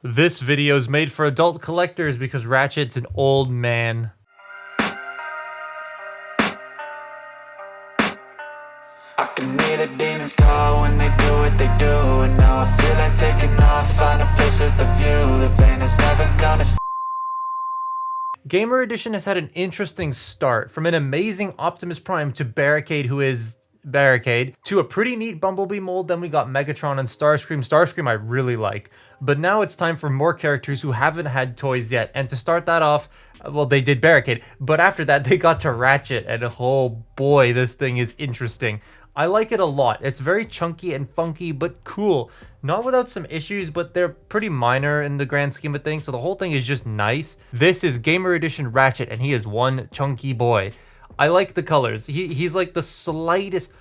This video is made for adult collectors because Ratchet's an old man. I can hear the demons call when they do what they do, and now I feel like taking off, find a place with a view. The pain is never gonna stop. Gamer Edition has had an interesting start, from an amazing Optimus Prime to Barricade, who is Barricade, to a pretty neat Bumblebee mold. Then we got Megatron and Starscream. Starscream I really like, but now it's time for more characters who haven't had toys yet. And to start that off, well, they did Barricade, but after that they got to Ratchet, and oh boy, this thing is interesting. I like it a lot. It's very chunky and funky, but cool. Not without some issues, but they're pretty minor in the grand scheme of things, so the whole thing is just nice. This is Gamer Edition Ratchet, and he is one chunky boy. I like the colors. He's like the slightest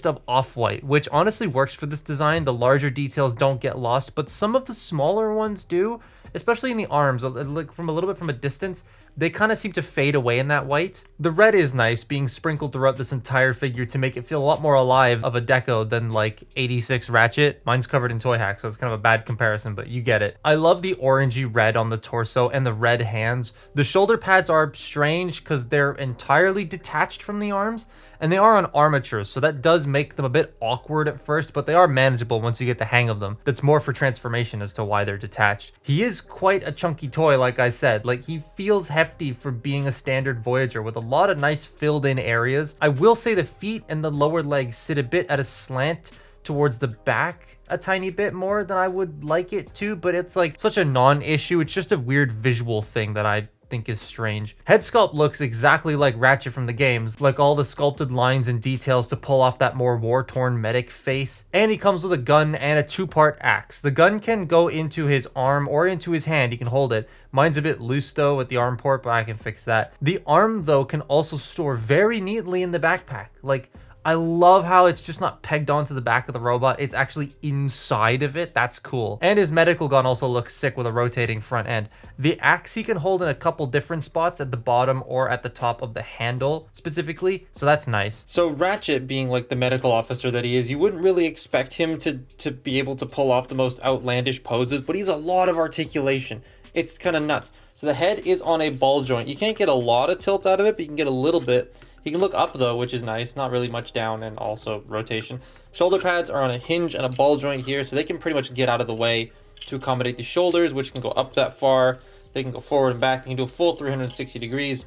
of off-white, which honestly works for this design. The larger details don't get lost, but some of the smaller ones do, especially in the arms. Like from a little bit from a distance, they kind of seem to fade away in that white. The red is nice, being sprinkled throughout this entire figure to make it feel a lot more alive of a deco than like 86 Ratchet. Mine's covered in toy hack, so it's kind of a bad comparison, but you get it. I love the orangey red on the torso and the red hands. The shoulder pads are strange because they're entirely detached from the arms, and they are on armatures, so that does make them a bit awkward at first, but they are manageable once you get the hang of them. That's more for transformation as to why they're detached. He is quite a chunky toy, like I said. Like, he feels hefty for being a standard Voyager with a lot of nice filled in areas. I will say the feet and the lower legs sit a bit at a slant towards the back a tiny bit more than I would like it to, but it's like such a non-issue. It's just a weird visual thing that I think is strange. Head sculpt looks exactly like Ratchet from the games, like all the sculpted lines and details to pull off that more war-torn medic face. And he comes with a gun and a two-part axe. The gun can go into his arm or into his hand. He can hold it. Mine's a bit loose though with the arm port, but I can fix that. The arm though can also store very neatly in the backpack. Like, I love how it's just not pegged onto the back of the robot. It's actually inside of it. That's cool. And his medical gun also looks sick with a rotating front end. The axe he can hold in a couple different spots at the bottom or at the top of the handle specifically. So that's nice. So Ratchet, being like the medical officer that he is, you wouldn't really expect him to be able to pull off the most outlandish poses, but he's a lot of articulation. It's kind of nuts. So the head is on a ball joint. You can't get a lot of tilt out of it, but you can get a little bit. He can look up though, which is nice, not really much down, and also rotation. Shoulder pads are on a hinge and a ball joint here, so they can pretty much get out of the way to accommodate the shoulders, which can go up that far. They can go forward and back. They can do a full 360 degrees.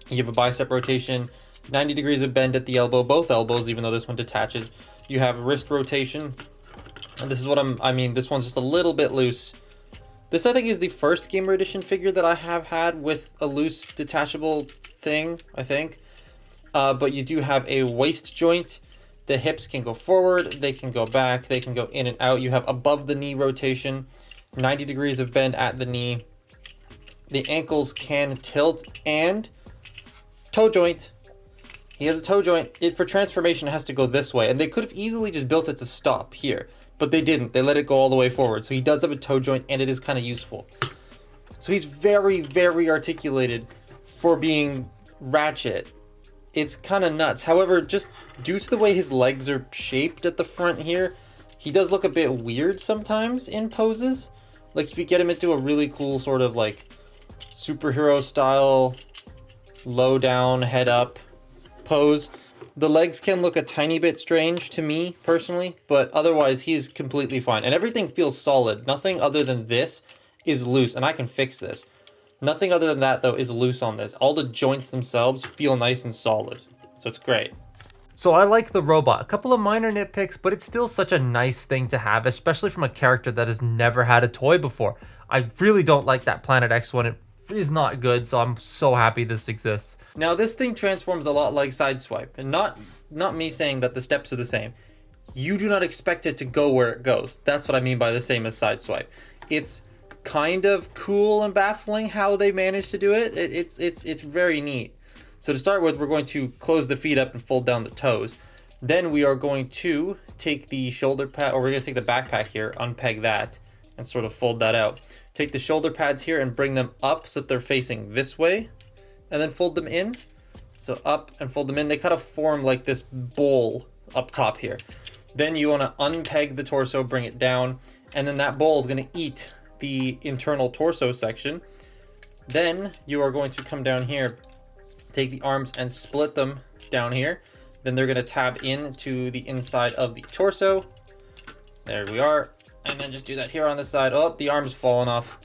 You have a bicep rotation, 90 degrees of bend at the elbow, both elbows, even though this one detaches. You have wrist rotation, and this is what this one's just a little bit loose. This, I think, is the first Gamer Edition figure that I have had with a loose detachable thing, I think. But you do have a waist joint. The hips can go forward, they can go back, they can go in and out. You have above the knee rotation, 90 degrees of bend at the knee. The ankles can tilt, and toe joint. He has a toe joint. It, for transformation, has to go this way, and they could have easily just built it to stop here, but they didn't. They let it go all the way forward. So he does have a toe joint, and it is kind of useful. So he's very, very articulated for being Ratchet. It's kind of nuts. However, just due to the way his legs are shaped at the front here, he does look a bit weird sometimes in poses. Like if you get him into a really cool sort of like superhero style, low down, head up pose, the legs can look a tiny bit strange to me personally, but otherwise he's completely fine. And everything feels solid. Nothing other than this is loose, and I can fix this. Nothing other than that, though, is loose on this. All the joints themselves feel nice and solid, so it's great. So I like the robot. A couple of minor nitpicks, but it's still such a nice thing to have, especially from a character that has never had a toy before. I really don't like that Planet X one. It is not good, so I'm so happy this exists. Now, this thing transforms a lot like Sideswipe, and not me saying that the steps are the same. You do not expect it to go where it goes. That's what I mean by the same as Sideswipe. It's kind of cool and baffling how they managed to do it. It's very neat. So to start with, we're going to close the feet up and fold down the toes. Then we are going to take the shoulder pad, or we're going to take the backpack here, unpeg that, and sort of fold that out. Take the shoulder pads here and bring them up so that they're facing this way, and then fold them in. So up and fold them in. They kind of form like this bowl up top here. Then you want to unpeg the torso, bring it down, and then that bowl is going to eat the internal torso section. Then you are going to come down here, take the arms and split them down here. Then they're going to tab into the inside of the torso. There we are. And then just do that here on the side. Oh, the arm's fallen off.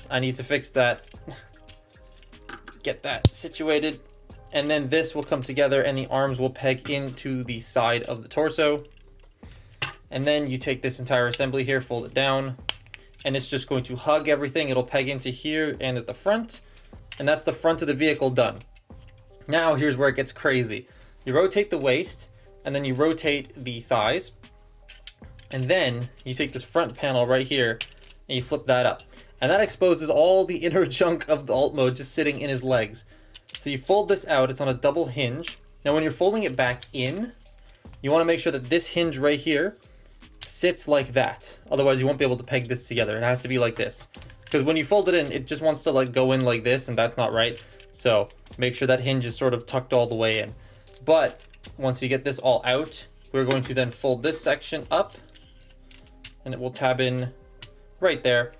I need to fix that. Get that situated. And then this will come together and the arms will peg into the side of the torso. And then you take this entire assembly here, fold it down, and it's just going to hug everything. It'll peg into here and at the front. And that's the front of the vehicle done. Now here's where it gets crazy. You rotate the waist, and then you rotate the thighs. And then you take this front panel right here, and you flip that up. And that exposes all the inner junk of the alt mode just sitting in his legs. So you fold this out, it's on a double hinge. Now when you're folding it back in, you want to make sure that this hinge right here sits like that. Otherwise you won't be able to peg this together. It has to be like this. Because when you fold it in, it just wants to like go in like this, and that's not right. So make sure that hinge is sort of tucked all the way in. But once you get this all out, we're going to then fold this section up, and it will tab in right there.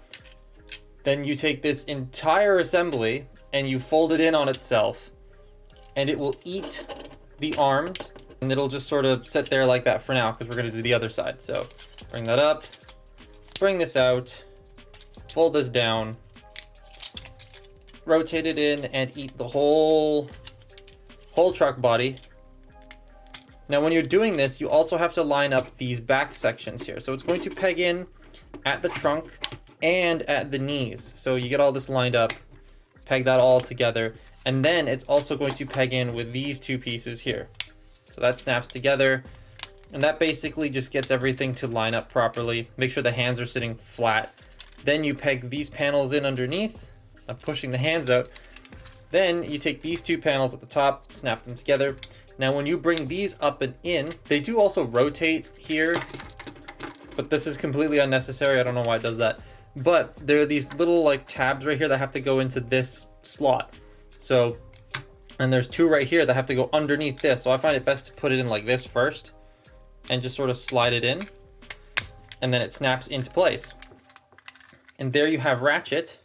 Then you take this entire assembly and you fold it in on itself, and it will eat the arms, and it'll just sort of sit there like that for now because we're going to do the other side. So bring that up, bring this out, fold this down, rotate it in, and eat the whole truck body. Now when you're doing this, you also have to line up these back sections here. So it's going to peg in at the trunk and at the knees. So you get all this lined up, peg that all together, and then it's also going to peg in with these two pieces here. So that snaps together, and that basically just gets everything to line up properly. Make sure the hands are sitting flat. Then you peg these panels in underneath. I'm pushing the hands out. Then you take these two panels at the top, snap them together. Now when you bring these up and in, they do also rotate here, but this is completely unnecessary. I don't know why it does that. But there are these little like tabs right here that have to go into this slot. So, and there's two right here that have to go underneath this. So I find it best to put it in like this first and just sort of slide it in, and then it snaps into place. And there you have Ratchet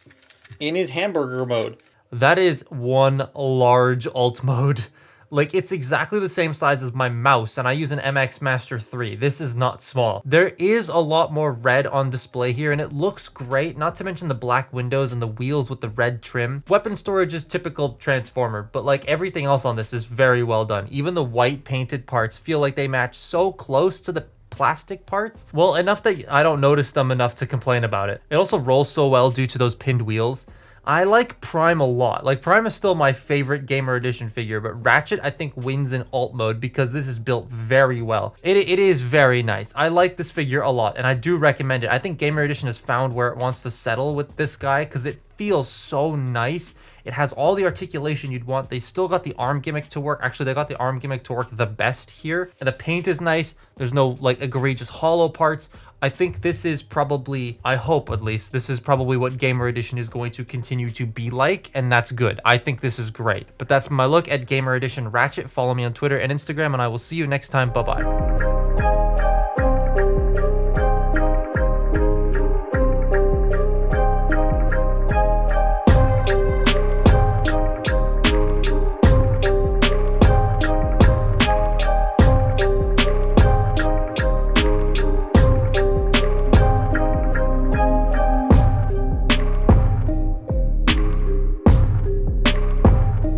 in his hamburger mode. That is one large alt mode. Like, it's exactly the same size as my mouse, and I use an MX Master 3. This is not small. There is a lot more red on display here, and it looks great, not to mention the black windows and the wheels with the red trim. Weapon storage is typical Transformer, but like everything else on this is very well done. Even the white painted parts feel like they match so close to the plastic parts. Well, enough that I don't notice them enough to complain about it. It also rolls so well due to those pinned wheels. I like Prime a lot. Like, Prime is still my favorite Gamer Edition figure, but Ratchet I think wins in alt mode because this is built very well. It is very nice. I like this figure a lot, and I do recommend it. I think Gamer Edition has found where it wants to settle with this guy because it feels so nice. It has all the articulation you'd want. They still got the arm gimmick to work. Actually, they got the arm gimmick to work the best here. And the paint is nice. There's no like egregious hollow parts. I think this is probably, I hope at least, this is probably what Gamer Edition is going to continue to be like, and that's good. I think this is great. But that's my look at Gamer Edition Ratchet. Follow me on Twitter and Instagram, and I will see you next time. Bye-bye.